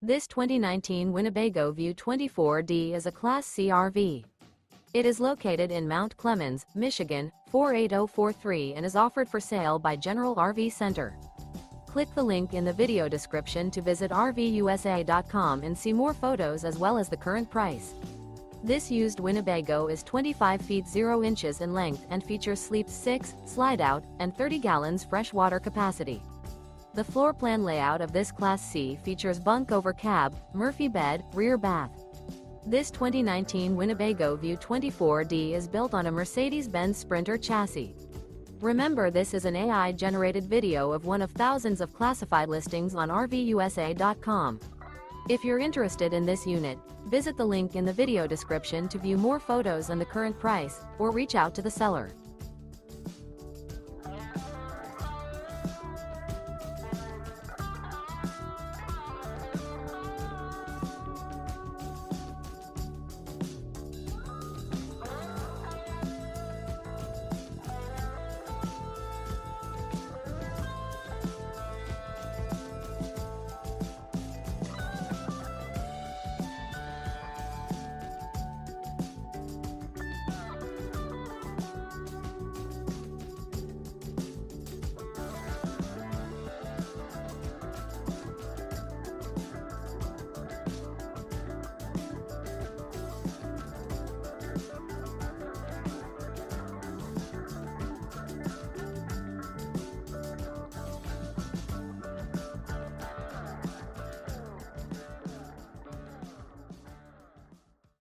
This 2019 Winnebago View 24D is a Class C RV. It is located in Mount Clemens, Michigan, 48043 and is offered for sale by General RV Center. Click the link in the video description to visit RVUSA.com and see more photos as well as the current price. This used Winnebago is 25 feet 0 inches in length and features sleep 6, slide-out, and 30 gallons fresh water capacity. The floor plan layout of this Class C features bunk over cab, Murphy bed, rear bath. This 2019 Winnebago View 24D is built on a Mercedes Benz Sprinter chassis. Remember, this is an AI-generated video of one of thousands of classified listings on RVUSA.com. If you're interested in this unit, visit the link in the video description to view more photos and the current price, or reach out to the seller.